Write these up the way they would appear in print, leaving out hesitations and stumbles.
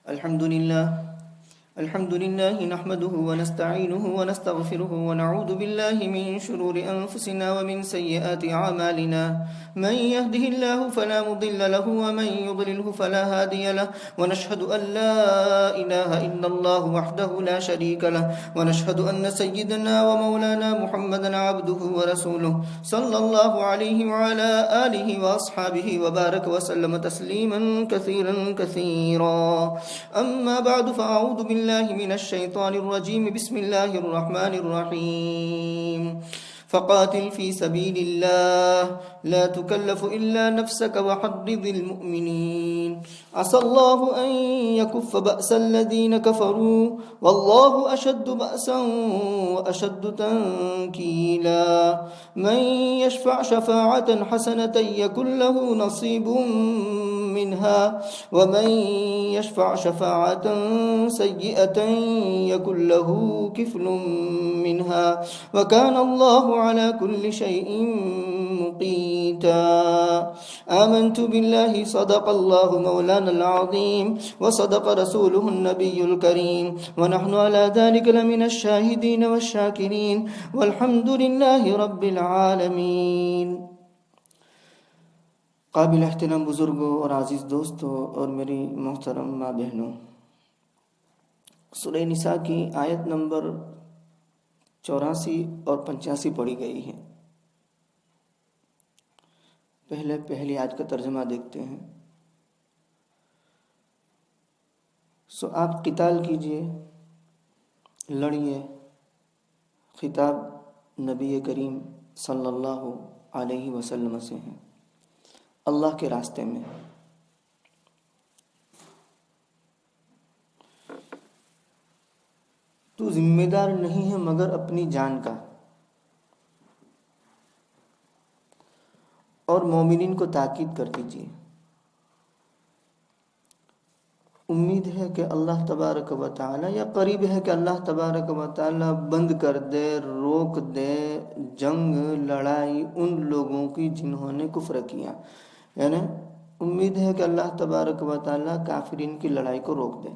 الحمد لله نحمده ونستعينه ونستغفره ونعوذ بالله من شرور أنفسنا ومن سيئات أعمالنا. من يهده الله فلا مضل له ومن يضلله فلا هادي له، ونشهد أن لا إله إلا الله وحده لا شريك له، ونشهد أن سيدنا ومولانا محمدا عبده ورسوله صلى الله عليه وعلى آله وأصحابه وبارك وسلم تسليما كثيرا كثيرا. أما بعد فأعوذ بالله من الشيطان الرجيم. بسم الله الرحمن الرحيم. فقاتل في سبيل الله لا تكلف إلا نفسك وحرض المؤمنين. عسى الله أن يكف بأس الذين كفروا والله أشد بأسا وأشد تنكيلا. من يشفع شفاعة حسنة يكن له نصيب منها ومن يشفع شفاعة سيئة يكن له كفل منها وكان الله على كل شيء مقيتا. آمنت بالله صدق الله مولانا العظيم وصدق رسوله النبي الكريم ونحن على ذلك لمن الشاهدين والشاكرين والحمد لله رب العالمين. قابل احترام بزرگوں اور عزیز دوستوں اور میری محترم ماں بہنوں، سورہ نساء کی آیت نمبر 84 اور 85 پڑھی گئی ہے. پہلی آیت کا ترجمہ دیکھتے ہیں. سو آپ قتال کیجئے، لڑیے. خطاب نبی کریم صلی اللہ علیہ وسلم سے ہے، اللہ کے راستے میں. تو ذمہ دار نہیں ہے مگر اپنی جان کا، اور مومنین کو تاکید کر دیجیے. امید ہے کہ اللہ تبارک و تعالی، یا قریب ہے کہ اللہ تبارک و تعالی بند کر دے، روک دے جنگ لڑائی ان لوگوں کی جنہوں نے کفر کیا. یعنی امید ہے کہ اللہ تبارک و تعالی کافرین کی لڑائی کو روک دے.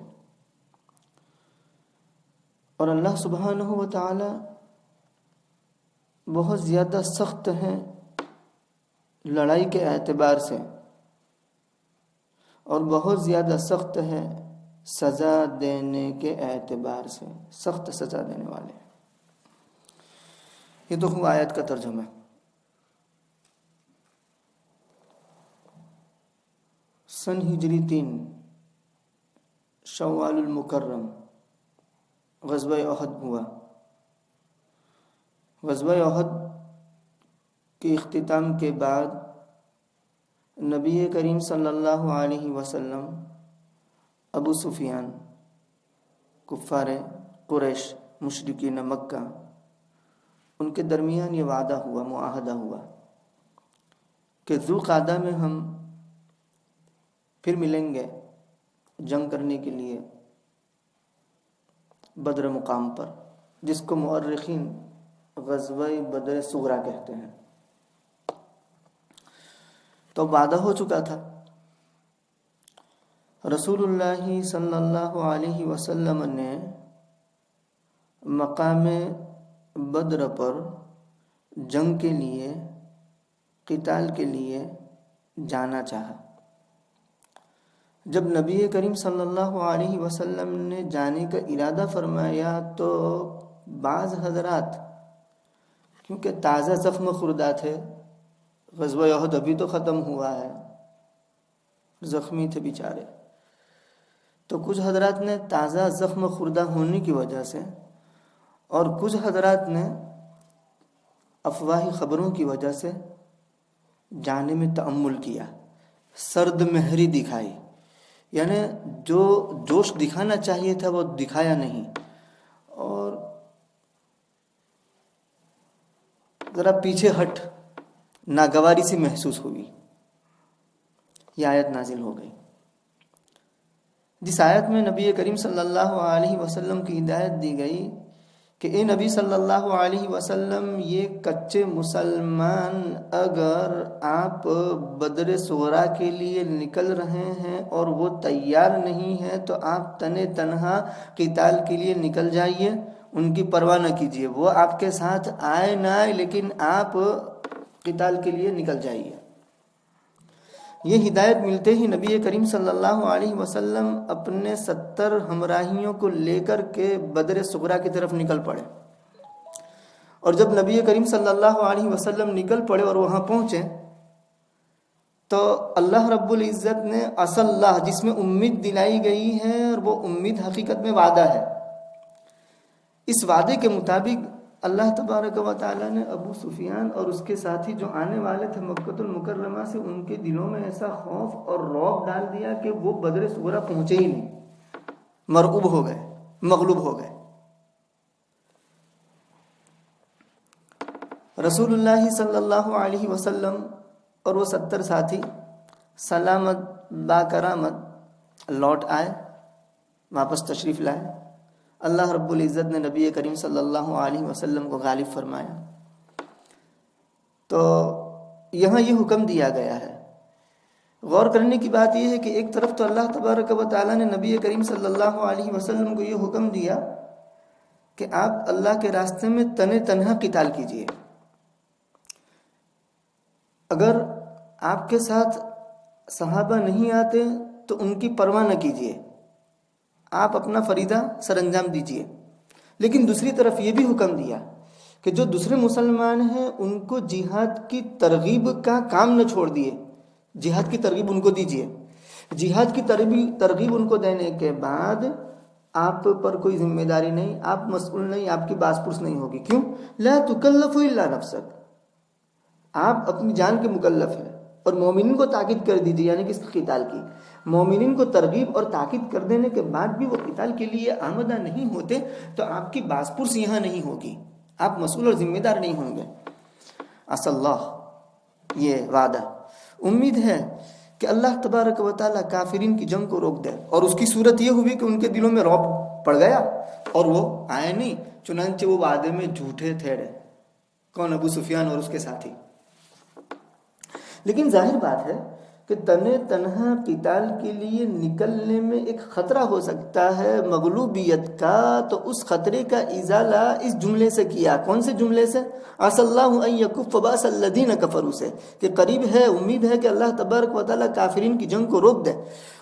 اور اللہ سبحانہ و تعالی بہت زیادہ سخت ہیں لڑائی کے اعتبار سے، اور بہت زیادہ سخت ہے سزا دینے کے اعتبار سے، سخت سزا دینے والے. یہ تو ہوا آیت کا ترجمہ. سن ہجری 3 شوال المکرم غزوہ احد ہوا. غزوہ احد کے اختتام کے بعد نبی کریم صلی اللہ علیہ وسلم ابو سفیان، کفار قریش، مشرکین مکہ، ان کے درمیان یہ وعدہ ہوا، معاہدہ ہوا کہ ذوالقعدہ میں ہم پھر ملیں گے جنگ کرنے کے لیے بدر مقام پر، جس کو مؤرخین غزوہ بدر صغریٰ کہتے ہیں. تو وعدہ ہو چکا تھا. رسول اللہ صلی اللہ علیہ وسلم نے مقام بدر پر جنگ کے لیے، قتال کے لیے جانا چاہا. جب نبی کریم صلی اللہ علیہ وسلم نے جانے کا ارادہ فرمایا تو بعض حضرات، کیونکہ تازہ زخم خوردہ تھے، غزوہ احد ابھی تو ختم ہوا ہے، زخمی تھے بیچارے، تو کچھ حضرات نے تازہ زخم خوردہ ہونے کی وجہ سے، اور کچھ حضرات نے افواہی خبروں کی وجہ سے جانے میں تأمل کیا، سرد مہری دکھائی. یعنی جو جوش دکھانا چاہیے تھا وہ دکھایا نہیں، اور ذرا پیچھے ہٹ ناگواری سی محسوس ہوئی. یہ آیت نازل ہو گئی، جس آیت میں نبی کریم صلی اللہ علیہ وسلم کی ہدایت دی گئی کہ اے نبی صلی اللہ علیہ وسلم، یہ کچے مسلمان اگر آپ بدر صغرا کے لیے نکل رہے ہیں اور وہ تیار نہیں ہیں تو آپ تنہا قتال کے لیے نکل جائیے، ان کی پرواہ نہ کیجیے، وہ آپ کے ساتھ آئے نہ آئے لیکن آپ قتال کے لیے نکل جائیے۔ یہ ہدایت ملتے ہی نبی کریم صلی اللہ علیہ وسلم اپنے 70 ہمراہیوں کو لے کر کے بدر صغرا کی طرف نکل پڑے، اور جب نبی کریم صلی اللہ علیہ وسلم نکل پڑے اور وہاں پہنچے تو اللہ رب العزت نے اصل اللہ جس میں امید دلائی گئی ہے، اور وہ امید حقیقت میں وعدہ ہے، اس وعدے کے مطابق اللہ تبارک و تعالیٰ نے ابو سفیان اور اس کے ساتھی جو آنے والے تھے مکۃ المکرمہ سے، ان کے دلوں میں ایسا خوف اور رعب ڈال دیا کہ وہ بدر صغرا پہنچے ہی نہیں، مرعوب ہو گئے، مغلوب ہو گئے۔ رسول اللہ صلی اللہ علیہ وسلم اور وہ 70 ساتھی سلامت باکرامت لوٹ آئے، واپس تشریف لائے۔ اللہ رب العزت نے نبی کریم صلی اللہ علیہ وسلم کو غالب فرمایا۔ تو یہاں یہ حکم دیا گیا ہے، غور کرنے کی بات یہ ہے کہ ایک طرف تو اللہ تبارک و تعالیٰ نے نبی کریم صلی اللہ علیہ وسلم کو یہ حکم دیا کہ آپ اللہ کے راستے میں تنہا قتال کیجیے، اگر آپ کے ساتھ صحابہ نہیں آتے تو ان کی پرواہ نہ کیجیے، آپ اپنا فریضہ سر انجام دیجیے۔ لیکن دوسری طرف یہ بھی حکم دیا کہ جو دوسرے مسلمان ہیں ان کو جہاد کی ترغیب کا کام نہ چھوڑ دیے، جہاد کی ترغیب ان کو دیجیے۔ جہاد کی ترغیب ان کو دینے کے بعد آپ پر کوئی ذمہ داری نہیں، آپ مسئول نہیں، آپ کی باس پرس نہیں ہوگی۔ کیوں؟ لا تکلف الا نفسک، آپ اپنی جان کے مکلف ہیں۔ اور مومنین کو تاکید کر دیجیے، یعنی کہ اس قتال کی مومنین کو ترغیب اور تاکید کر دینے کے بعد بھی وہ قتال کے لیے آمدہ نہیں ہوتے تو آپ کی باس پرس یہاں نہیں ہوگی، آپ مسئول اور ذمہ دار نہیں ہوں گے۔ عسى اللہ، یہ وعدہ، امید ہے کہ اللہ تبارک و تعالیٰ کافرین کی جنگ کو روک دے، اور اس کی صورت یہ ہوئی کہ ان کے دلوں میں رعب پڑ گیا اور وہ آئے نہیں، چنانچہ وہ وعدے میں جھوٹے ٹھہرے۔ کون؟ ابو سفیان اور اس کے ساتھی۔ لیکن ظاہر بات ہے کہ تنہا قتال کے لیے نکلنے میں ایک خطرہ ہو سکتا ہے مغلوبیت کا، تو اس خطرے کا ازالہ اس جملے سے کیا۔ کون سے جملے سے؟ عسى اللہ ان یکف باس الذین کفروا سے، کہ قریب ہے، امید ہے کہ اللہ تبارک و تعالیٰ کافرین کی جنگ کو روک دے۔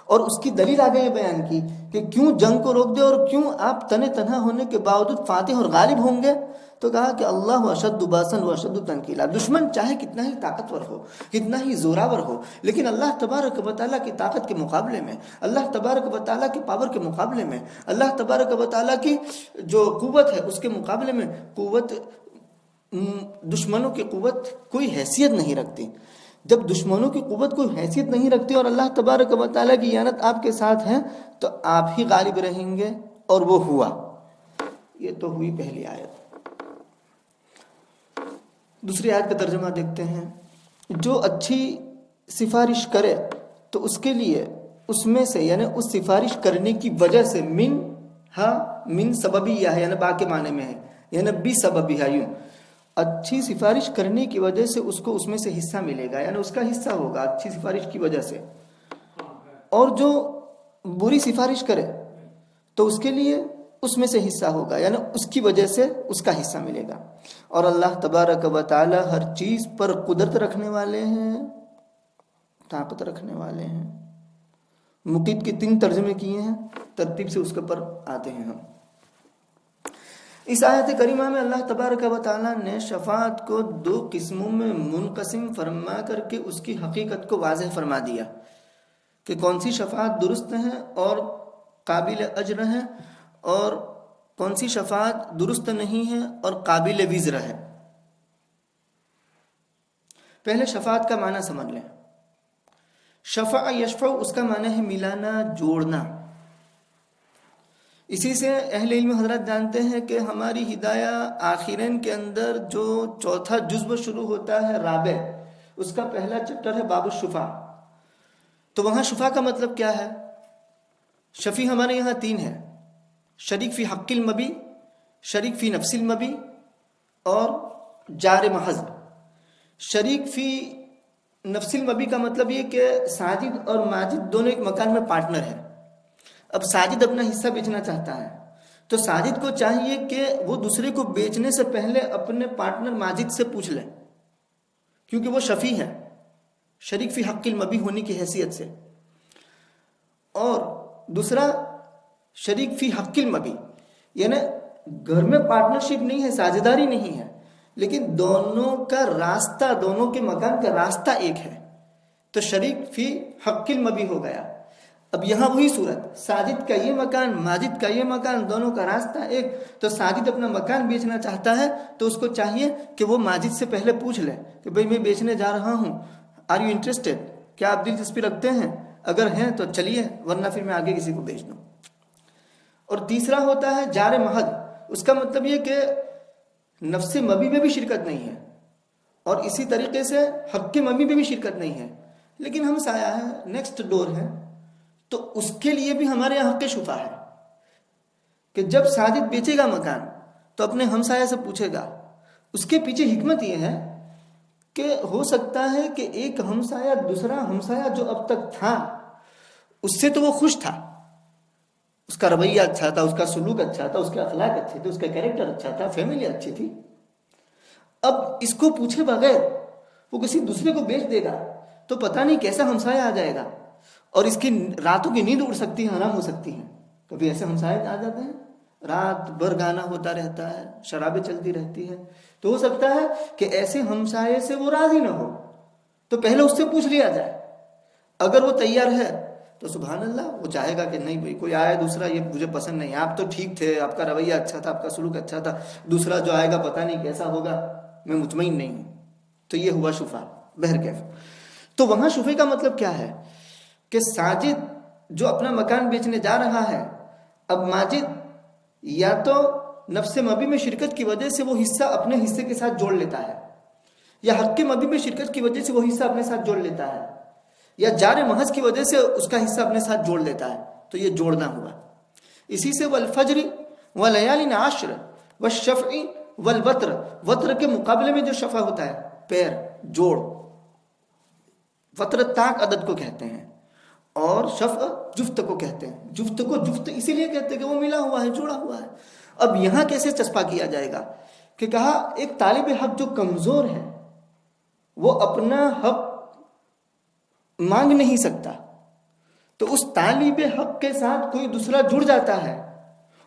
اور اس کی دلیل آگے یہ بیان کی کہ کیوں جنگ کو روک دے اور کیوں آپ تنہا ہونے کے باوجود فاتح اور غالب ہوں گے۔ تو کہا کہ اللہ اشد باسا و اشد تنکیلا، دشمن چاہے کتنا ہی طاقتور ہو، کتنا ہی زوراور ہو، لیکن اللہ تبارک و تعالیٰ کی طاقت کے مقابلے میں، اللہ تبارک و تعالیٰ کی پاور کے مقابلے میں، اللہ تبارک و تعالیٰ کی جو قوت ہے اس کے مقابلے میں قوت، دشمنوں کی قوت کوئی حیثیت نہیں رکھتی۔ جب دشمنوں کی قوت کوئی حیثیت نہیں رکھتی اور اللہ تبارک و تعالیٰ کی اعانت آپ کے ساتھ ہے تو آپ ہی غالب رہیں گے، اور وہ ہوا۔ یہ تو ہوئی پہلی آیت۔ دوسری آیت کا ترجمہ دیکھتے ہیں۔ جو اچھی سفارش کرے تو اس کے لیے اس میں سے، یعنی اس سفارش کرنے کی وجہ سے، من سببیہ ہے، یعنی با کے معنی میں ہے، یعنی بی سببیہ، یوں اچھی سفارش کرنے کی وجہ سے اس کو اس میں سے حصہ ملے گا، یعنی اس کا حصہ ہوگا اچھی سفارش کی وجہ سے۔ اور جو بری سفارش کرے تو اس کے لیے اس میں سے حصہ ہوگا، یعنی اس کی وجہ سے اس کا حصہ ملے گا۔ اور اللہ تبارک و تعالی ہر چیز پر قدرت رکھنے والے ہیں، طاقت رکھنے والے ہیں۔ مقید کے 3 ترجمے کیے ہیں، ترتیب سے اس کے پر آتے ہیں ہم۔ اس آیت کریمہ میں اللہ تبارک و تعالیٰ نے شفاعت کو 2 قسموں میں منقسم فرما کر کے اس کی حقیقت کو واضح فرما دیا کہ کون سی شفاعت درست ہے اور قابل اجر ہے، اور کون سی شفاعت درست نہیں ہے اور قابل وزر ہے۔ پہلے شفاعت کا معنی سمجھ لیں۔ شفع یشفع، اس کا معنی ہے ملانا، جوڑنا۔ اسی سے اہل علم حضرات جانتے ہیں کہ ہماری ہدایہ آخرین کے اندر جو 4تھا جزو شروع ہوتا ہے رابع، اس کا پہلا چیپٹر ہے باب الشفاع۔ تو وہاں شفاع کا مطلب کیا ہے؟ شفیع ہمارے یہاں 3 ہے: شریک فی حق المبی، شریک فی نفس المبی اور جار محض۔ شریک فی نفس المبی کا مطلب یہ کہ ساجد اور ماجد دونوں ایک مکان میں پارٹنر ہیں۔ اب ساجد اپنا حصہ بیچنا چاہتا ہے تو ساجد کو چاہیے کہ وہ دوسرے کو بیچنے سے پہلے اپنے پارٹنر ماجد سے پوچھ لے، کیونکہ وہ شفیع ہے، شریک فی حق المبی ہونے کی حیثیت سے۔ اور دوسرا شریک فی حق المبی، یعنی گھر میں پارٹنرشپ نہیں ہے، ساجھیداری نہیں ہے، لیکن دونوں کا راستہ، دونوں کے مکان کا راستہ ایک ہے، تو شریک فی حق المبی ہو گیا۔ اب یہاں وہی صورت، ساجد کا یہ مکان، ماجد کا یہ مکان، دونوں کا راستہ ایک، تو ساجد اپنا مکان بیچنا چاہتا ہے تو اس کو چاہیے کہ وہ ماجد سے پہلے پوچھ لے کہ بھئی میں بیچنے جا رہا ہوں، آر یو انٹرسٹڈ، کیا آپ دلچسپی رکھتے ہیں؟ اگر ہیں تو چلیے، ورنہ پھر میں آگے کسی کو بیچ دوں۔ اور تیسرا ہوتا ہے جار محض، اس کا مطلب یہ کہ نفس مبی میں بھی شرکت نہیں ہے اور اسی طریقے سے حق مبی میں بھی شرکت نہیں ہے، لیکن ہم سایہ ہے، نیکسٹ ڈور ہے، تو اس کے لیے بھی ہمارے یہاں حق شفا ہے کہ جب ساجد بیچے گا مکان تو اپنے ہمسایہ سے پوچھے گا۔ اس کے پیچھے حکمت یہ ہے کہ ہو سکتا ہے کہ ایک ہمسایہ دوسرا ہمسایہ جو اب تک تھا اس سے تو وہ خوش تھا، اس کا رویہ اچھا تھا، اس کا سلوک اچھا تھا، اس کے اخلاق اچھے تھے، اس کا کیریکٹر اچھا تھا، فیملی اچھی تھی۔ اب اس کو پوچھے بغیر وہ کسی دوسرے کو بیچ دے گا تو پتہ نہیں کیسا ہمسایہ آ جائے گا، اور اس کی راتوں کی نیند اڑ سکتی ہے، حرام ہو سکتی ہے۔ کبھی ایسے ہمسائے آ جاتے ہیں، رات بھر گانا ہوتا رہتا ہے، شرابیں چلتی رہتی ہے، تو ہو سکتا ہے کہ ایسے ہمسائے سے وہ راضی نہ ہو، تو پہلے اس سے پوچھ لیا جائے۔ اگر وہ تیار ہے تو سبحان اللہ، وہ چاہے گا کہ نہیں بھائی کوئی آئے دوسرا، یہ مجھے پسند نہیں، آپ تو ٹھیک تھے، آپ کا رویہ اچھا تھا، آپ کا سلوک اچھا تھا، دوسرا جو آئے گا پتہ نہیں کیسا ہوگا، میں مطمئن نہیں ہوں۔ تو یہ ہوا شفا بہرکیف۔ تو وہاں شفے کا مطلب کیا ہے کہ ساجد جو اپنا مکان بیچنے جا رہا ہے، اب ماجد یا تو نفس مبی میں شرکت کی وجہ سے وہ حصہ اپنے حصے کے ساتھ جوڑ لیتا ہے، یا حق مبی میں شرکت کی وجہ سے وہ حصہ اپنے ساتھ جوڑ لیتا ہے، یا جار محض کی وجہ سے اس کا حصہ اپنے ساتھ جوڑ لیتا ہے، تو یہ جوڑنا ہوا۔ اسی سے والفجر ولیال عشر والشفع والوتر، وتر کے مقابلے میں جو شفع ہوتا ہے، پیر، جوڑ، وتر طاق عدد کو کہتے ہیں، اور شفع جفت کو کہتے ہیں۔ جفت کو جفت اسی لیے کہتے ہیں کہ وہ ملا ہوا ہے، جوڑا ہوا ہے۔ اب یہاں کیسے چسپا کیا جائے گا کہ کہا ایک طالب حق جو کمزور ہے وہ اپنا حق مانگ نہیں سکتا، تو اس طالب حق کے ساتھ کوئی دوسرا جڑ جاتا ہے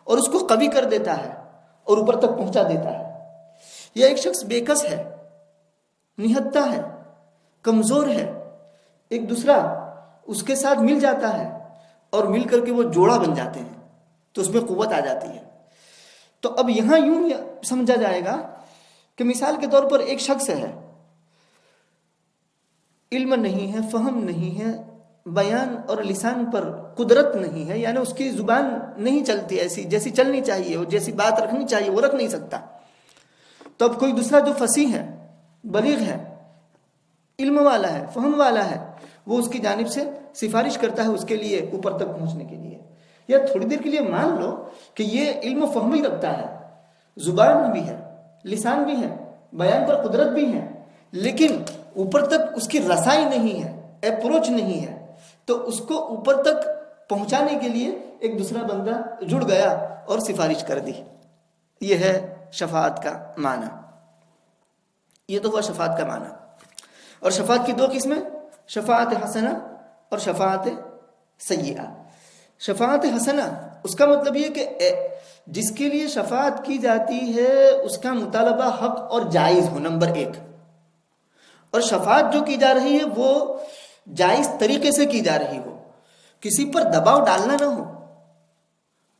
اور اس کو قوی کر دیتا ہے اور اوپر تک پہنچا دیتا ہے۔ یا ایک شخص بےکس ہے، نہتہ ہے، کمزور ہے، ایک دوسرا اس کے ساتھ مل جاتا ہے اور مل کر کے وہ جوڑا بن جاتے ہیں، تو اس میں قوت آ جاتی ہے۔ تو اب یہاں یوں سمجھا جائے گا کہ مثال کے طور پر ایک شخص ہے، علم نہیں ہے، فہم نہیں ہے، بیان اور لسان پر قدرت نہیں ہے، یعنی اس کی زبان نہیں چلتی ایسی جیسی چلنی چاہیے، وہ جیسی بات رکھنی چاہیے وہ رکھ نہیں سکتا۔ تو اب کوئی دوسرا جو فصیح ہے، بلیغ ہے، علم والا ہے، فہم والا ہے، وہ اس کی جانب سے سفارش کرتا ہے اس کے لیے اوپر تک پہنچنے کے لیے۔ یا تھوڑی دیر کے لیے مان لو کہ یہ علم و فہم ہی رکھتا ہے، زبان بھی ہے، لسان بھی ہے، بیان پر قدرت بھی ہے، لیکن اوپر تک اس کی رسائی نہیں ہے، اپروچ نہیں ہے، تو اس کو اوپر تک پہنچانے کے لیے ایک دوسرا بندہ جڑ گیا اور سفارش کر دی۔ یہ ہے شفاعت کا معنی۔ یہ تو ہوا شفاعت کا معنی۔ اور شفاعت کی دو قسمیں، شفاعت حسنہ اور شفاعت سیئہ۔ شفاعت حسنہ اس کا مطلب یہ کہ جس کے لیے شفاعت کی جاتی ہے اس کا مطالبہ حق اور جائز ہو، نمبر ایک، اور شفاعت جو کی جا رہی ہے وہ جائز طریقے سے کی جا رہی ہو، کسی پر دباؤ ڈالنا نہ ہو،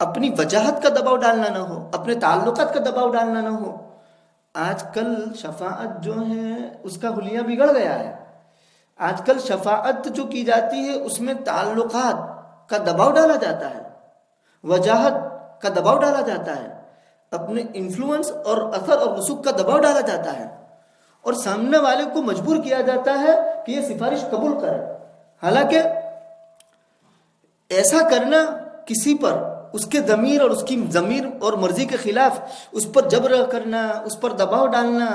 اپنی وجاہت کا دباؤ ڈالنا نہ ہو، اپنے تعلقات کا دباؤ ڈالنا نہ ہو۔ آج کل شفاعت جو ہے اس کا حلیہ بگڑ گیا ہے۔ آج کل شفاعت جو کی جاتی ہے اس میں تعلقات کا دباؤ ڈالا جاتا ہے، وجاہت کا دباؤ ڈالا جاتا ہے، اپنے انفلوئنس اور اثر اور رسوخ کا دباؤ ڈالا جاتا ہے، اور سامنے والے کو مجبور کیا جاتا ہے کہ یہ سفارش قبول کرے۔ حالانکہ ایسا کرنا کسی پر اس کے ضمیر اور اس کی ضمیر اور مرضی کے خلاف اس پر جبر کرنا، اس پر دباؤ ڈالنا،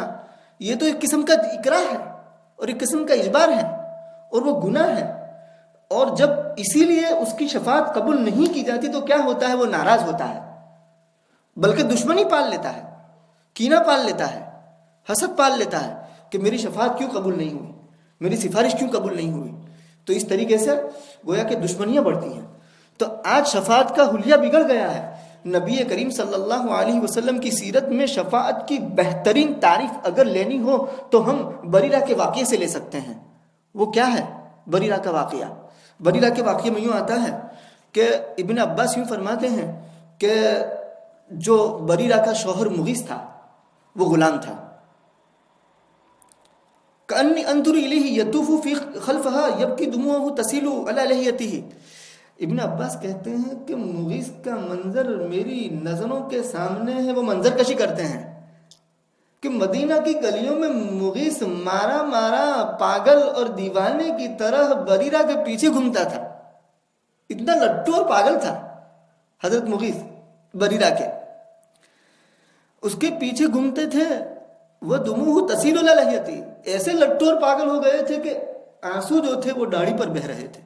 یہ تو ایک قسم کا اکراہ ہے اور ایک قسم کا اجبار ہے اور وہ گناہ ہے. اور جب اسی لیے اس کی شفاعت قبول نہیں کی جاتی تو کیا ہوتا ہے؟ وہ ناراض ہوتا ہے، بلکہ دشمنی پال لیتا ہے، کینہ پال لیتا ہے، حسد پال لیتا ہے کہ میری شفاعت کیوں قبول نہیں ہوئی، میری سفارش کیوں قبول نہیں ہوئی. تو اس طریقے سے گویا کہ دشمنیاں بڑھتی ہیں. تو آج شفاعت کا حلیہ بگڑ گیا ہے. نبی کریم صلی اللہ علیہ وسلم کی سیرت میں شفاعت کی بہترین تعریف اگر لینی ہو تو ہم بریرہ کے واقعے سے لے سکتے ہیں. وہ کیا ہے بریرہ کا واقعہ؟ بریرہ کے واقعے میں یوں آتا ہے کہ ابن عباس یوں فرماتے ہیں کہ جو بریرہ کا شوہر مغیث تھا وہ غلام تھا. کأنی انظر الیہ یطوف فی خلفہا یبکی دموعہ تسیل علی لحیتہ. ابن عباس کہتے ہیں کہ مغیث کا منظر میری نظروں کے سامنے ہے. وہ منظر کشی کرتے ہیں کہ مدینہ کی گلیوں میں مغیث مارا مارا پاگل اور دیوانے کی طرح بریرہ کے پیچھے گھومتا تھا. اتنا لٹو اور پاگل تھا حضرت مغیث بریرہ کے. اس کے پیچھے گھومتے تھے. وہ دموع تسیل علی لحیتہ، ایسے لٹو اور پاگل ہو گئے تھے کہ آنسو جو تھے وہ داڑھی پر بہہ رہے تھے،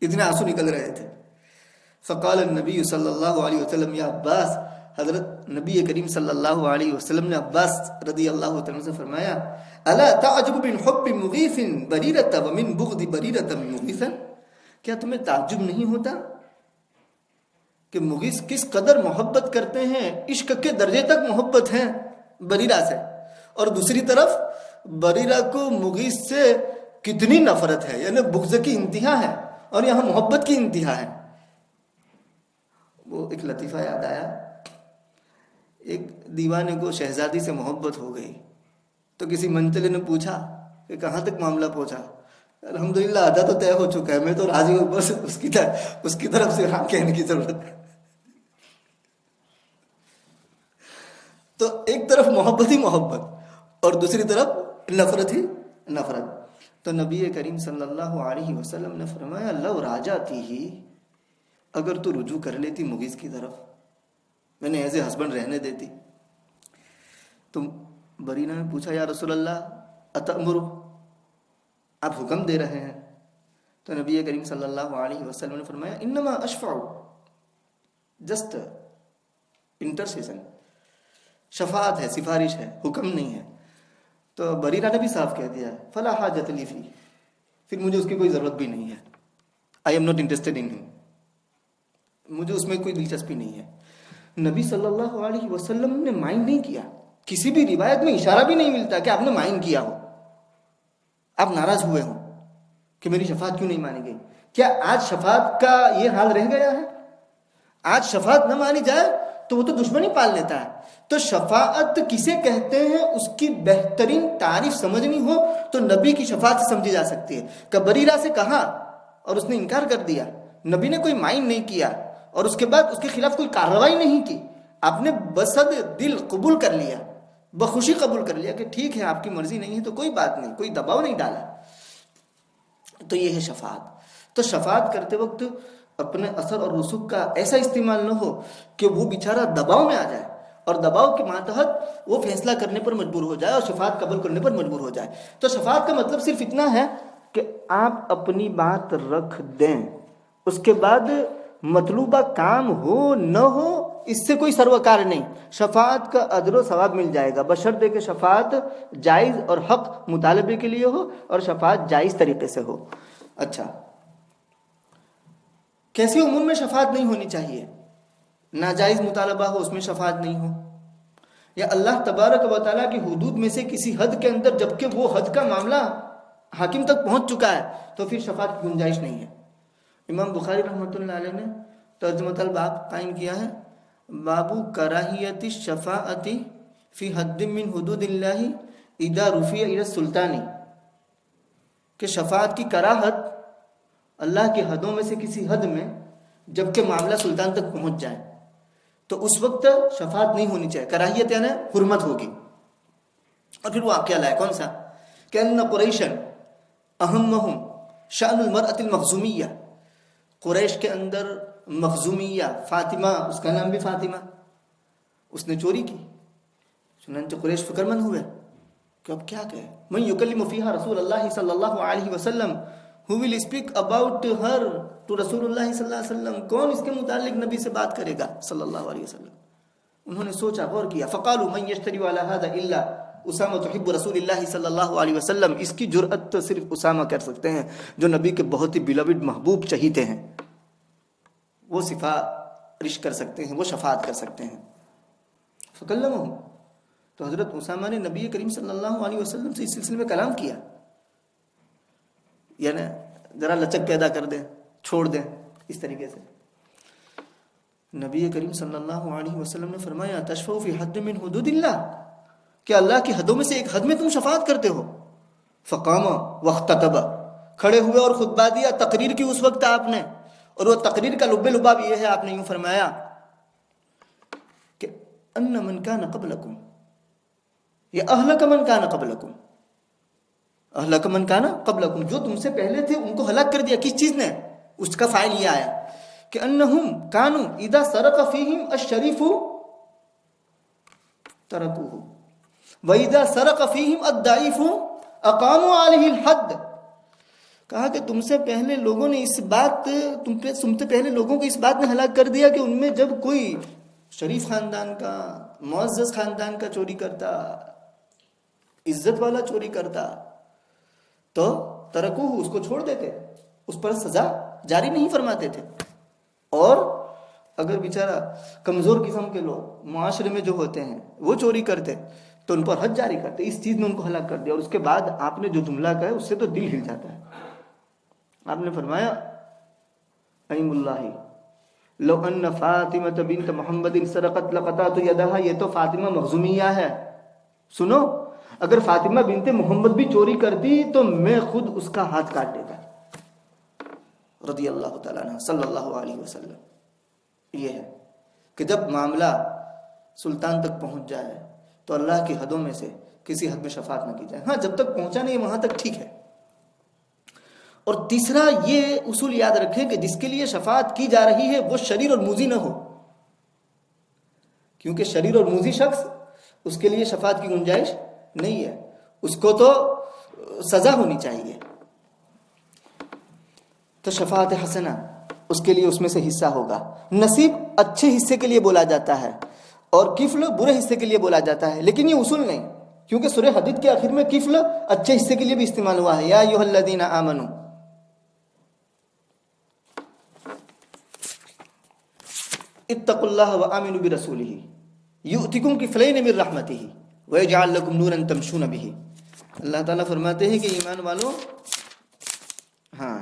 اتنے آنسو نکل رہے تھے. فقال النبی صلی اللہ علیہ وسلم یا عباس، حضرت نبی کریم صلی اللہ علیہ وسلم نے عباس رضی اللہ عنہ سے فرمایا الا تعجب من حب مغیث بریرۃ ومن بغض بریرۃ مغیثا، کیا تمہیں تعجب نہیں ہوتا کہ مغیث کس قدر محبت کرتے ہیں، عشق کے درجے تک محبت ہیں بریرہ سے، اور دوسری طرف بریرہ کو مغیث سے کتنی نفرت ہے، یعنی بغض کی انتہا ہے اور یہاں محبت کی انتہا ہے. وہ ایک لطیفہ یاد آیا. ایک دیوانے کو شہزادی سے محبت ہو گئی تو کسی منچلے نے پوچھا کہ کہاں تک معاملہ پہنچا. الحمدللہ آدھا تو طے ہو چکا ہے، میں تو راضی ہوں، بس اس کی طرف سے ہاں کہنے کی ضرورت ہے. تو ایک طرف محبت ہی محبت اور دوسری طرف نفرت ہی نفرت. تو نبی کریم صلی اللہ علیہ وسلم نے فرمایا لو راجعتی ہی، اگر تو رجوع کر لیتی مغیث کی طرف، میں نے ایز اے ہسبینڈ رہنے دیتی. تو بریرہ نے پوچھا یا رسول اللہ اتأمر، آپ حکم دے رہے ہیں؟ تو نبی کریم صلی اللہ علیہ وسلم نے فرمایا انما اشفع، جسٹ انٹرسیشن، شفاعت ہے، سفارش ہے، حکم نہیں ہے. تو بریرہ نے بھی صاف کہہ دیا فلا حاجت لی فی، پھر مجھے اس کی کوئی ضرورت بھی نہیں ہے. I am not interested in ہم، مجھے اس میں کوئی دلچسپی نہیں ہے. نبی صلی اللہ علیہ وسلم نے مائنڈ نہیں کیا. کسی بھی روایت میں اشارہ بھی نہیں ملتا کہ آپ نے مائنڈ کیا ہو، آپ ناراض ہوئے ہوں کہ میری شفاعت کیوں نہیں مانی گئی. کیا آج شفاعت کا یہ حال رہ گیا ہے؟ آج شفاعت نہ مانی جائے تو وہ تو دشمنی پال لیتا ہے. تو شفاعت کسے کہتے ہیں اس کی بہترین تعریف سمجھنی ہو تو نبی کی شفاعت سے سمجھی جا سکتی ہے. کہ بریرہ سے کہا اور اس نے انکار کر دیا، نبی نے کوئی مائنڈ نہیں کیا اور اس کے بعد اس کے خلاف کوئی کارروائی نہیں کی، آپ نے بصد دل قبول کر لیا، بخوشی قبول کر لیا کہ ٹھیک ہے آپ کی مرضی نہیں ہے تو کوئی بات نہیں، کوئی دباؤ نہیں ڈالا. تو یہ ہے شفاعت. تو شفاعت کرتے وقت اپنے اثر اور رسوخ کا ایسا استعمال نہ ہو کہ وہ بیچارہ دباؤ میں آ جائے اور دباؤ کے ماتحت وہ فیصلہ کرنے پر مجبور ہو جائے اور شفاعت قبول کرنے پر مجبور ہو جائے. تو شفاعت کا مطلب صرف اتنا ہے کہ آپ اپنی بات رکھ دیں، اس کے بعد مطلوبہ کام ہو نہ ہو اس سے کوئی سروکار نہیں. شفاعت کا اجر و ثواب مل جائے گا بشرطے کہ شفاعت جائز اور حق مطالبے کے لیے ہو اور شفاعت جائز طریقے سے ہو. اچھا، کیسے امور میں شفاعت نہیں ہونی چاہیے؟ ناجائز مطالبہ ہو اس میں شفاعت نہیں ہو، یا اللہ تبارک و تعالیٰ کی حدود میں سے کسی حد کے اندر جبکہ وہ حد کا معاملہ حاکم تک پہنچ چکا ہے تو پھر شفاعت کی گنجائش نہیں ہے. امام بخاری رحمۃ اللہ علیہ نے ترجمۃ الباب قائم کیا ہے باب کراہیت الشفاعت فی حد من حدود اللہ اذا رفع الی السلطان، کہ شفاعت کی کراہت اللہ کی حدوں میں سے کسی حد میں جبکہ معاملہ سلطان تک پہنچ جائے تو اس وقت شفاعت نہیں ہونی چاہیے. کراہیت یعنی حرمت ہوگی. اور پھر وہ واقعہ لائے کون سا کہ ان قریشا اہمہم شأن المرأة المخزومیہ، قریش کے اندر مخزومیہ، فاطمہ، اس کا نام بھی فاطمہ، اس نے چوری کی. چنانچہ قریش فکر مند ہوئے کہ اب کیا کہے. من یکلم فیہا رسول اللہ صلی اللہ علیہ وسلم، who will speak about her to رسول اللہ صلی اللہ علیہ وسلم، کون اس کے متعلق نبی سے بات کرے گا صلی اللہ علیہ وسلم. انہوں نے سوچا، غور کیا. فقالوا من یشتری علی هذا الا اسامہ حب رسول اللہ صلی اللہ علیہ وسلم. اس کی جرأت تو صرف اسامہ کر سکتے ہیں جو نبی کے بہت ہی بیلوڈ محبوب چہیتے ہیں. وہ سفارش کر سکتے ہیں، وہ شفاعت کر سکتے ہیں. فکلمہ، تو حضرت اسامہ نے نبی کریم صلی اللہ علیہ وسلم سے اس سلسلے میں کلام کیا. یعنی ذرا لچک پیدا کر دیں، چھوڑ دیں، اس طریقے سے. نبی کریم صلی اللہ علیہ وسلم نے فرمایا تشفعوا فی حد من حدود اللہ، کہ اللہ کی حدوں میں سے ایک حد میں تم شفاعت کرتے ہو. فقام واختتب، کھڑے ہوئے اور خطبہ دیا. تقریر کی اس وقت آپ نے، اور وہ تقریر کا لب لباب یہ ہے، آپ نے یوں فرمایا کہ ان من کان قبلکم یا اہلک من کان قبلکم، اہلک من کان قبلکم، جو تم سے پہلے تھے ان کو ہلاک کر دیا. کس چیز نے؟ اس کا فاعل یہ آیا کہ انہم کانوا اذا سرق فیہم الشریف ترکوہ وَإِذَا سَرَقَ فِيهِمْ الضَّعِيفُ أَقَامُوا عَلَيْهِ الْحَدَّ. کہا کہ تم سے پہلے لوگوں نے اس بات، تم سے پہلے لوگوں کو اس بات نے ہلاک کر دیا کہ ان میں جب کوئی شریف خاندان کا، معزز خاندان کا چوری کرتا، عزت والا چوری کرتا، تو ترکوہ، اس کو چھوڑ دیتے، اس پر سزا جاری نہیں فرماتے تھے. اور اگر بیچارہ کمزور قسم کے لوگ معاشرے میں جو ہوتے ہیں وہ چوری کرتے تو ان پر حد جاری کرتے. اس چیز نے ان کو ہلاک کر دیا. اور اس کے بعد آپ نے جو جملہ کہا ہے اس سے تو دل ہل جاتا ہے. آپ نے فرمایا ایم اللہ لو ان فاطمہ بنت محمد سرقت لقطعت یدہا. یہ تو فاطمہ مخزومیہ ہے. سنو، اگر فاطمہ بنت محمد بھی چوری کرتی تو میں خود اس کا ہاتھ کاٹ دیتا. رضی اللہ تعالیٰ عنہ صلی اللہ علیہ وسلم. یہ ہے کہ جب معاملہ سلطان تک پہنچ جائے تو اللہ کی حدوں میں سے کسی حد میں شفاعت نہ کی جائے. ہاں، جب تک پہنچا نہیں وہاں تک ٹھیک ہے. اور تیسرا یہ اصول یاد رکھیں کہ جس کے لیے شفاعت کی جا رہی ہے وہ شریر اور موذی نہ ہو، کیونکہ شریر اور موذی شخص، اس کے لیے شفاعت کی گنجائش نہیں ہے. اس کو تو سزا ہونی چاہیے. تو شفاعت حسنہ اس کے لیے اس میں سے حصہ ہوگا. نصیب اچھے حصے کے لیے بولا جاتا ہے اور کفل برے حصے کے لیے بولا جاتا ہے، لیکن یہ اصول نہیں، کیونکہ سورہ حدید کے آخر میں کفل اچھے حصے کے لیے بھی استعمال ہوا ہے. یا ایھا الذین آمنوا، اتقوا اللہ وآمنوا برسولہ یؤتکم کفلین من رحمتہ ویجعل لکم نورا تمشون بہ. اللہ تعالیٰ فرماتے ہیں کہ ایمان والو، ہاں،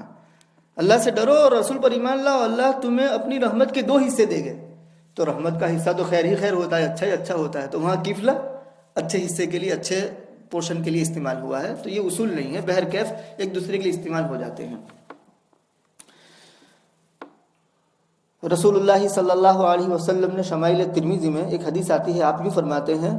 اللہ سے ڈرو اور رسول پر ایمان لاؤ، اللہ تمہیں اپنی رحمت کے 2 حصے دے گے. تو رحمت کا حصہ تو خیر ہی خیر ہوتا ہے، اچھا ہی اچھا ہوتا ہے. تو وہاں کفل اچھے حصے کے لیے، اچھے پورشن کے لیے استعمال ہوا ہے. تو یہ اصول نہیں ہے، بہرکیف ایک دوسرے کے لیے استعمال ہو جاتے ہیں. رسول اللہ صلی اللہ علیہ وسلم نے شمائل ترمذی میں ایک حدیث آتی ہے، آپ یوں فرماتے ہیں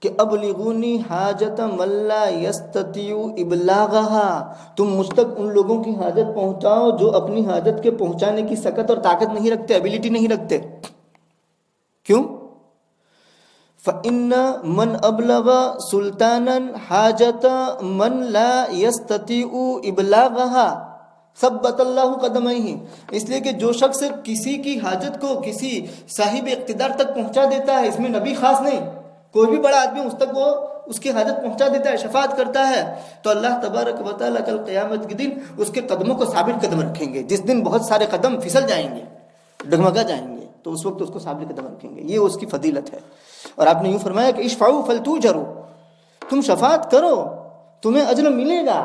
کہ ابلغونی حاجت من لا یستطیع ابلاغها، تم مجھ تک ان لوگوں کی حاجت پہنچاؤ جو اپنی حاجت کے پہنچانے کی سکت اور طاقت نہیں رکھتے، ایبیلٹی نہیں رکھتے. کیوں؟ فَإِنَّ مَنْ أَبْلَغَ سُلْطَانًا حَاجَةَ مَنْ لَا يَسْتَطِيعُ إِبْلَاغَهَا ثَبَّتَ اللَّهُ قَدَمَيْهِ. اس لیے کہ جو شخص کسی کی حاجت کو کسی صاحب اقتدار تک پہنچا دیتا ہے، اس میں نبی خاص نہیں، کوئی بھی بڑا آدمی اس تک وہ اس کی حاجت پہنچا دیتا ہے، شفاعت کرتا ہے، تو اللہ تبارک و تعالیٰ کل قیامت کے دن اس کے قدموں کو ثابت قدم رکھیں گے. جس دن بہت سارے قدم پھسل جائیں گے، ڈگمگا جائیں گے، تو اس وقت اس کو ثابت قدم رکھیں گے. یہ اس کی فضیلت ہے. اور آپ نے یوں فرمایا کہ اشفعوا فلتوجروا، تم شفاعت کرو تمہیں اجر ملے گا.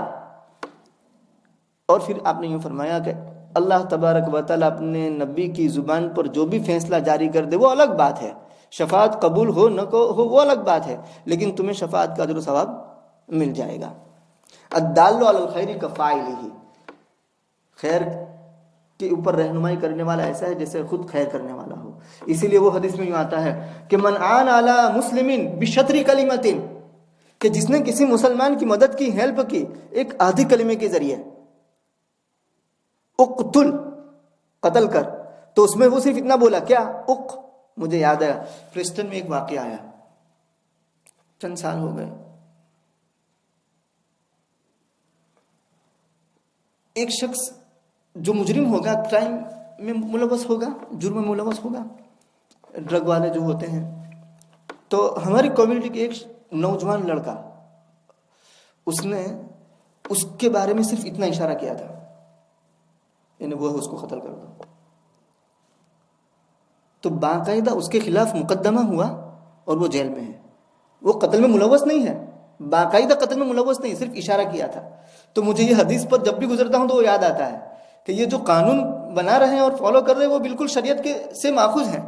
اور پھر آپ نے یوں فرمایا کہ اللہ تبارک و تعالیٰ اپنے نبی کی زبان پر جو بھی فیصلہ جاری کر دے وہ الگ بات ہے، شفاعت قبول ہو نہ ہو وہ الگ بات ہے، لیکن تمہیں شفاعت کا اجر و ثواب مل جائے گا. الدال علی الخیر کفاعلہ، خیر کے اوپر رہنمائی کرنے والا ایسا ہے جیسے خود خیر کرنے والا ہو. اسی لیے وہ حدیث میں یوں آتا ہے کہ من عان علی مسلم بشطر کلمۃ، کہ جس نے کسی مسلمان کی مدد کی، ہیلپ کی، ایک آدھی کلمے کے ذریعے، اقتل قتل کر، تو اس میں وہ صرف اتنا بولا کیا؟ اق. مجھے یاد آیا پریسٹن میں ایک واقعہ آیا، چند سال ہو گئے. ایک شخص جو مجرم ہوگا، کرائم میں ملوث ہوگا، جرم میں ملوث ہوگا، ڈرگ والے جو ہوتے ہیں، تو ہماری کمیونٹی کے ایک نوجوان لڑکا، اس نے اس کے بارے میں صرف اتنا اشارہ کیا تھا، یعنی وہ اس کو قتل کر دو. تو باقاعدہ اس کے خلاف مقدمہ ہوا اور وہ جیل میں ہے. وہ قتل میں ملوث نہیں ہے، باقاعدہ قتل میں ملوث نہیں، صرف اشارہ کیا تھا. تو مجھے یہ حدیث پر جب بھی گزرتا ہوں تو وہ یاد آتا ہے کہ یہ جو قانون بنا رہے ہیں اور فالو کر رہے ہیں وہ بالکل شریعت کے سے ماخوذ ہیں،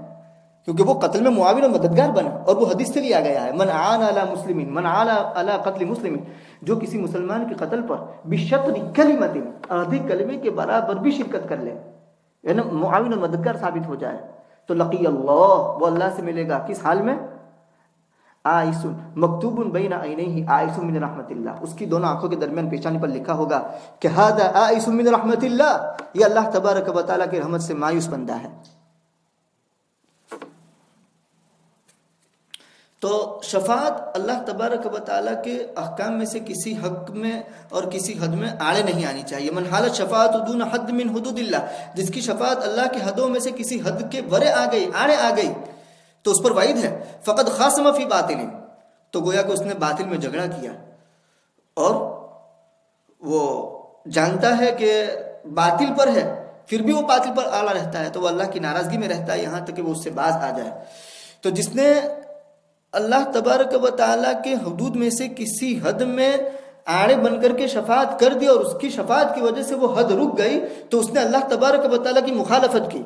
کیونکہ وہ قتل میں معاون اور مددگار بنا، اور وہ حدیث سے لیا گیا ہے. من عان علی مسلم، من عان علی قتل مسلم، جو کسی مسلمان کے قتل پر بشطر کلمۃ، آدھی کلمے کے برابر بھی شرکت کر لے، یعنی معاون اور مددگار ثابت ہو جائے، تو لقی اللہ، وہ اللہ سے ملے گا. کس حال میں؟ آئس مکتوب بین عینیہ آئس من رحمت اللہ، اس کی دونوں آنکھوں کے درمیان پیشانی پر لکھا ہوگا کہ ھذا آئس من رحمت اللہ، یہ اللہ تبارک و تعالیٰ کی رحمت سے مایوس بندہ ہے. تو شفاعت اللہ تبارک و تعالیٰ کے احکام میں سے کسی حق میں اور کسی حد میں آڑے نہیں آنی چاہیے. من حالت شفاعت دون حد من حدود اللہ، جس کی شفاعت اللہ کی حدوں میں سے کسی حد کے ورے آ گئی، آڑے آ گئی، تو اس پر وعید ہے. فقد خاصم فی باطل، تو گویا کہ اس نے باطل میں جھگڑا کیا اور وہ جانتا ہے کہ باطل پر ہے، پھر بھی وہ باطل پر آڑا رہتا ہے، تو وہ اللہ کی ناراضگی میں رہتا ہے یہاں تک کہ وہ اس سے باز آ جائے. تو جس نے اللہ تبارک و تعالیٰ کے حدود میں سے کسی حد میں آڑے بن کر کے شفاعت کر دی اور اس کی شفاعت کی وجہ سے وہ حد رک گئی، تو اس نے اللہ تبارک و تعالیٰ کی مخالفت کی.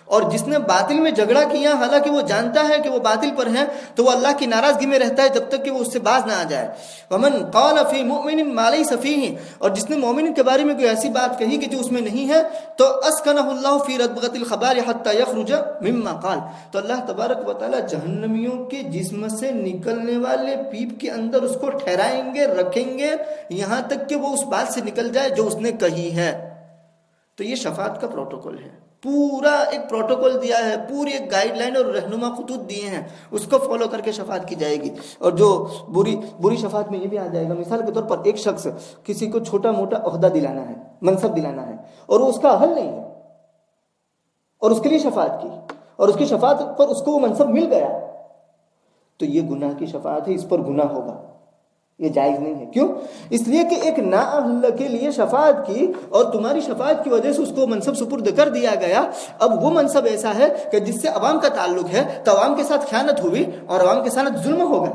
اور جس نے باطل میں جھگڑا کیا حالانکہ وہ جانتا ہے کہ وہ باطل پر ہے، تو وہ اللہ کی ناراضگی میں رہتا ہے جب تک کہ وہ اس سے باز نہ آ جائے. ومن قال فی مؤمن ما لیس فیہ، اور جس نے مومن کے بارے میں کوئی ایسی بات کہی کہ جو اس میں نہیں ہے، تو اسکنہ اللہ فی رتبۃ الخبار حتی یخرج مما قال، تو اللہ تبارک و تعالی جہنمیوں کے جسم سے نکلنے والے پیپ کے اندر اس کو ٹھہرائیں گے، رکھیں گے، یہاں تک کہ وہ اس بات سے نکل جائے جو اس نے کہی ہے. تو یہ شفاعت کا پروٹوکول ہے، پورا ایک پروٹوکول دیا ہے، پوری ایک گائیڈ لائن اور رہنما خطوط دیے ہیں، اس کو فالو کر کے شفاعت کی جائے گی. اور جو بری شفاعت میں یہ بھی آ جائے گا، مثال کے طور پر ایک شخص کسی کو چھوٹا موٹا عہدہ دلانا ہے، منصب دلانا ہے، اور وہ اس کا اہل نہیں ہے، اور اس کے لیے شفاعت کی، اور اس کی شفاعت پر اس کو وہ منصب مل گیا، تو یہ گناہ کی شفاعت ہے، اس پر گناہ ہوگا، یہ جائز نہیں ہے. کیوں؟ اس لیے کہ ایک نااہل کے لیے شفاعت کی اور تمہاری شفاعت کی وجہ سے اس کو منصب سپرد کر دیا گیا. اب وہ منصب ایسا ہے کہ جس سے عوام کا تعلق ہے، تو عوام کے ساتھ خیانت ہوئی اور عوام کے ساتھ ظلم ہوگا،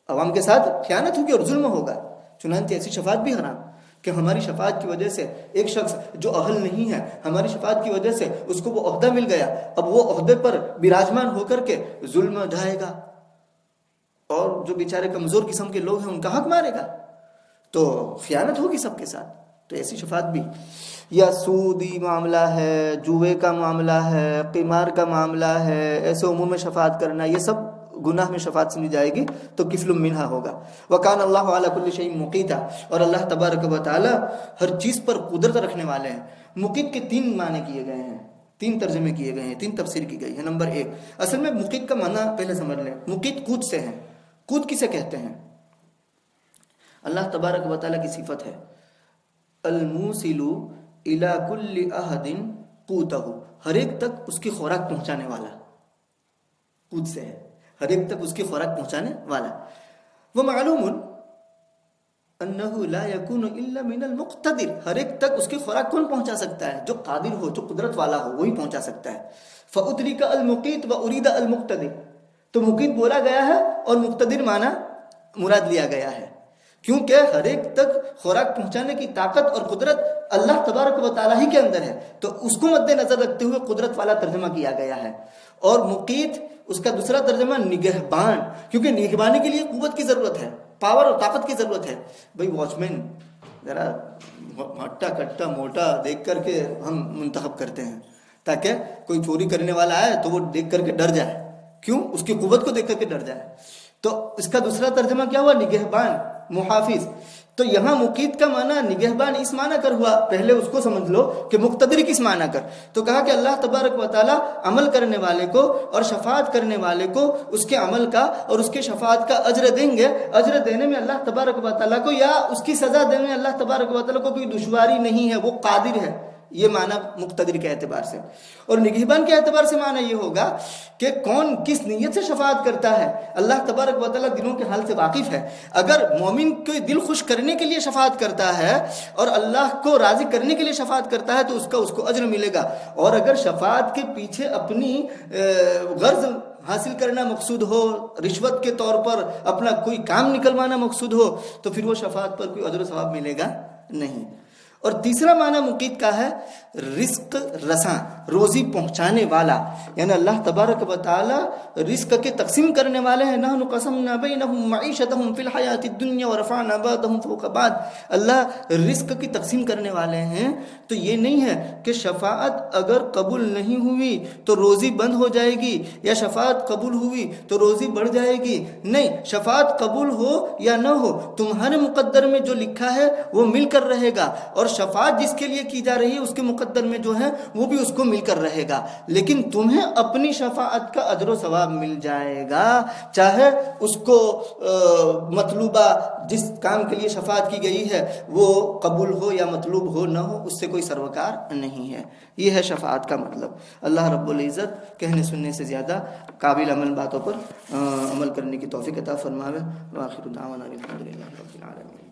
عوام کے ساتھ خیانت ہوگی اور ظلم ہوگا. چنانچہ ایسی شفاعت بھی حرام کہ ہماری شفاعت کی وجہ سے ایک شخص جو اہل نہیں ہے، ہماری شفاعت کی وجہ سے اس کو وہ عہدہ مل گیا، اب وہ عہدے پر براجمان ہو کر کے ظلم ڈھائے گا اور جو بیچارے کمزور قسم کے لوگ ہیں ان کا حق مارے گا، تو خیانت ہوگی سب کے ساتھ. تو ایسی شفاعت بھی، یا سودی معاملہ ہے، جوئے کا معاملہ ہے، قمار کا معاملہ ہے، ایسے امور میں شفاعت کرنا، یہ سب گناہ میں شفاعت سمجھی جائے گی، تو کفل منہا ہوگا. وکان اللہ علی کل شیء مقیتا، اور اللہ تبارک و تعالی ہر چیز پر قدرت رکھنے والے ہیں. مقیت کے 3 معنی کیے گئے ہیں، 3 ترجمے کیے گئے ہیں، 3 تفسیر کی گئی ہے. نمبر 1، اصل میں مقیت کا معنی پہلے سمجھ لیں. مقیت قوت سے ہے. قوت کسے کہتے ہیں؟ اللہ تبارک و تعالیٰ کی صفت ہے الموصل الی کل احد قوتہ، ہر ایک تک اس کی خوراک پہنچانے والا. قوت سے ہے، ہر ایک تک اس کی خوراک پہنچانے والا. ومعلوم انہ لا یکون الا من المقتدر، ہر ایک تک اس کی خوراک کون پہنچا سکتا ہے؟ جو قادر ہو، جو قدرت والا ہو، وہی پہنچا سکتا ہے. فادرک المقیت وارید المقتدر، تو مقیت بولا گیا ہے اور مقتدر معنی مراد لیا گیا ہے، کیونکہ ہر ایک تک خوراک پہنچانے کی طاقت اور قدرت اللہ تبارک و تعالیٰ ہی کے اندر ہے، تو اس کو مد نظر رکھتے ہوئے قدرت والا ترجمہ کیا گیا ہے. اور مقیت اس کا دوسرا ترجمہ نگہبان، کیونکہ نگہبانی کے لیے قوت کی ضرورت ہے، پاور اور طاقت کی ضرورت ہے. بھائی واچ مین ذرا ہٹا کٹا موٹا دیکھ کر کے ہم منتخب کرتے ہیں تاکہ کوئی چوری کرنے والا آئے تو وہ دیکھ کر کے ڈر جائے. کیوں؟ اس کی قوت کو دیکھ کر کے ڈر جائے. تو اس کا دوسرا ترجمہ کیا ہوا؟ نگہبان، محافظ. تو یہاں مقیت کا معنی نگہبان اس معنی کر ہوا، پہلے اس کو سمجھ لو کہ مقتدر کس معنی کر. تو کہا کہ اللہ تبارک و تعالیٰ عمل کرنے والے کو اور شفاعت کرنے والے کو اس کے عمل کا اور اس کے شفاعت کا اجر دیں گے. اجر دینے میں اللہ تبارک و تعالیٰ کو یا اس کی سزا دینے میں اللہ تبارک و تعالیٰ کو کوئی دشواری نہیں ہے، وہ قادر ہے. یہ معنی مقتدر کے اعتبار سے. اور نگہبان کے اعتبار سے معنی یہ ہوگا کہ کون کس نیت سے شفاعت کرتا ہے. اللہ تبارک و تعالیٰ دلوں کے حال سے واقف ہے. اگر مومن کو دل خوش کرنے کے لیے شفاعت کرتا ہے اور اللہ کو راضی کرنے کے لیے شفاعت کرتا ہے تو اس کو اجر ملے گا. اور اگر شفاعت کے پیچھے اپنی غرض حاصل کرنا مقصود ہو، رشوت کے طور پر اپنا کوئی کام نکلوانا مقصود ہو، تو پھر وہ شفاعت پر کوئی اجر و ثواب ملے گا نہیں. اور تیسرا معنی مقیت کا ہے رزق رساں، روزی پہنچانے والا. یعنی اللہ تبارک و تعالی رزق کے تقسیم کرنے والے ہیں. نحن قسمنا بینہم معیشتہم فی الحیات الدنیا ورفعنا بعضہم فوق بعض. اللہ رزق کی تقسیم کرنے والے ہیں. تو یہ نہیں ہے کہ شفاعت اگر قبول نہیں ہوئی تو روزی بند ہو جائے گی، یا شفاعت قبول ہوئی تو روزی بڑھ جائے گی. نہیں، شفاعت قبول ہو یا نہ ہو تمہارے مقدر میں جو لکھا ہے وہ مل کر رہے گا، اور شفاعت جس کے لیے کی جا رہی ہے اس کے مقدر میں جو ہے وہ بھی اس کو مل کر رہے گا. لیکن تمہیں اپنی شفاعت کا اجر و ثواب مل جائے گا، چاہے اس کو مطلوبہ جس کام کے لیے شفاعت کی گئی ہے وہ قبول ہو یا مطلوب ہو نہ ہو، اس سے کوئی سروکار نہیں ہے. یہ ہے شفاعت کا مطلب. اللہ رب العزت کہنے سننے سے زیادہ قابل عمل باتوں پر عمل کرنے کی توفیق عطا فرماوے. وآخر دعوانا الحمدللہ رب العالمین.